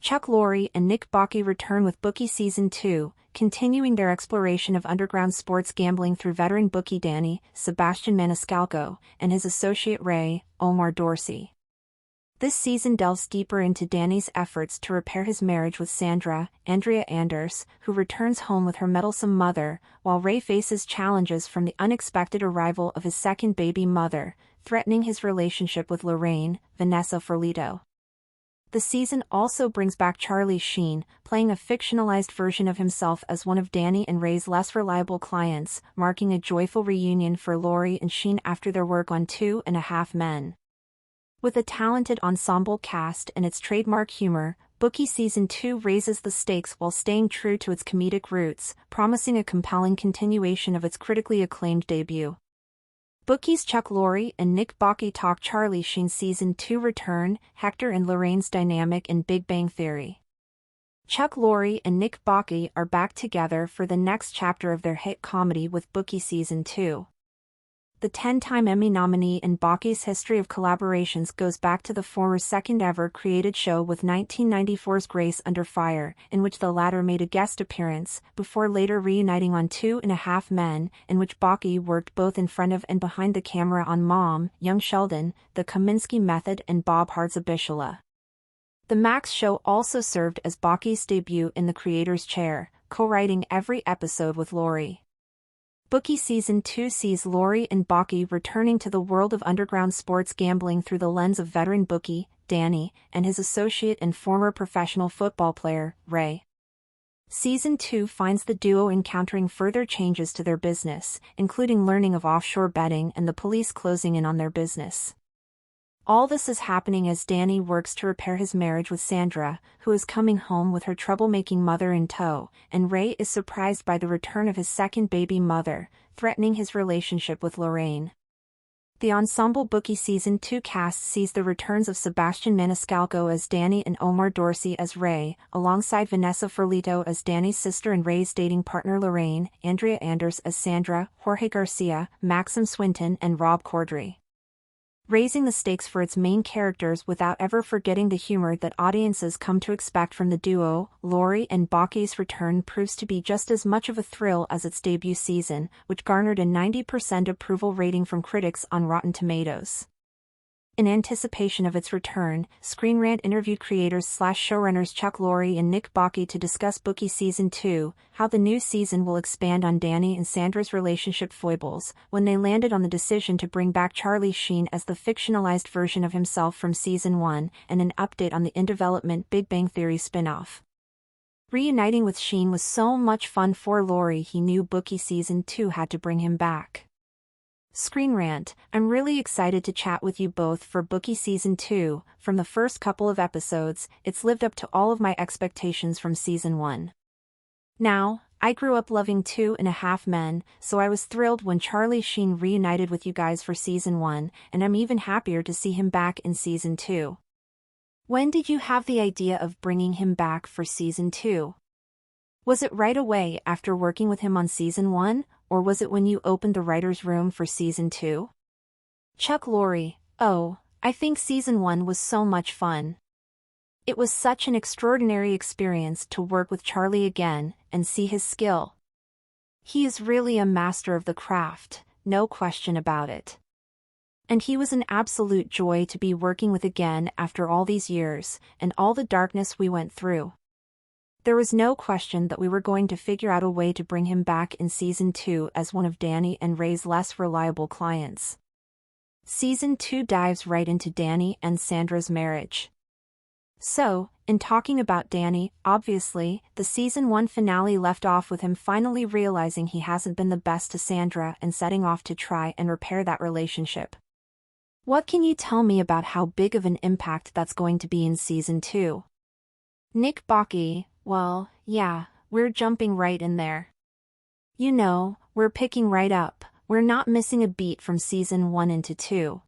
Chuck Lorre and Nick Bookie return with Bookie Season 2, continuing their exploration of underground sports gambling through veteran bookie Danny, Sebastian Maniscalco, and his associate Ray, Omar Dorsey. This season delves deeper into Danny's efforts to repair his marriage with Sandra, Andrea Anders, who returns home with her meddlesome mother, while Ray faces challenges from the unexpected arrival of his second baby mother, threatening his relationship with Lorraine, Vanessa Ferlito. The season also brings back Charlie Sheen, playing a fictionalized version of himself as one of Danny and Ray's less reliable clients, marking a joyful reunion for Lorre and Sheen after their work on 2.5 Men. With a talented ensemble cast and its trademark humor, Bookie Season 2 raises the stakes while staying true to its comedic roots, promising a compelling continuation of its critically acclaimed debut. Bookie's Chuck Lorre and Nick Bookie talk Charlie Sheen Season 2 return, Hector and Lorraine's dynamic in Big Bang Theory. Chuck Lorre and Nick Bookie are back together for the next chapter of their hit comedy with Bookie Season 2. The 10-time Emmy nominee in Bookie's history of collaborations goes back to the former's second-ever created show with 1994's Grace Under Fire, in which the latter made a guest appearance, before later reuniting on 2.5 Men, in which Bookie worked both in front of and behind the camera on Mom, Young Sheldon, The Kominsky Method and Bob Hart's Abishala. The Max Show also served as Bookie's debut in the creator's chair, co-writing every episode with Lorre. Bookie Season 2 sees Lorre and Bookie returning to the world of underground sports gambling through the lens of veteran bookie, Danny, and his associate and former professional football player, Ray. Season 2 finds the duo encountering further changes to their business, including learning of offshore betting and the police closing in on their business. All this is happening as Danny works to repair his marriage with Sandra, who is coming home with her troublemaking mother in tow, and Ray is surprised by the return of his second baby mother, threatening his relationship with Lorraine. The ensemble Bookie Season 2 cast sees the returns of Sebastian Maniscalco as Danny and Omar Dorsey as Ray, alongside Vanessa Ferlito as Danny's sister and Ray's dating partner Lorraine, Andrea Anders as Sandra, Jorge Garcia, Maxim Swinton and Rob Corddry. Raising the stakes for its main characters without ever forgetting the humor that audiences come to expect from the duo, Lorre and Bookie's return proves to be just as much of a thrill as its debut season, which garnered a 90% approval rating from critics on Rotten Tomatoes. In anticipation of its return, Screen Rant interviewed creators/showrunners Chuck Lorre and Nick Bookie to discuss Bookie Season 2, how the new season will expand on Danny and Sandra's relationship foibles, when they landed on the decision to bring back Charlie Sheen as the fictionalized version of himself from Season 1, and an update on the in-development Big Bang Theory spin-off. Reuniting with Sheen was so much fun for Lorre he knew Bookie Season 2 had to bring him back. Screen Rant, I'm really excited to chat with you both for Bookie Season 2. From the first couple of episodes, it's lived up to all of my expectations from Season 1. Now, I grew up loving 2.5 Men, so I was thrilled when Charlie Sheen reunited with you guys for Season 1, and I'm even happier to see him back in Season 2. When did you have the idea of bringing him back for Season 2? Was it right away after working with him on Season 1, or was it when you opened the writer's room for Season 2? Chuck Lorre, oh, I think Season 1 was so much fun. It was such an extraordinary experience to work with Charlie again and see his skill. He is really a master of the craft, no question about it. And he was an absolute joy to be working with again after all these years, and all the darkness we went through. There was no question that we were going to figure out a way to bring him back in Season 2 as one of Danny and Ray's less reliable clients. Season 2 dives right into Danny and Sandra's marriage. So, in talking about Danny, obviously, the Season 1 finale left off with him finally realizing he hasn't been the best to Sandra and setting off to try and repair that relationship. What can you tell me about how big of an impact that's going to be in Season 2? Nick Bookie, well, yeah, we're jumping right in there. You know, we're picking right up, we're not missing a beat from Season 1 into 2.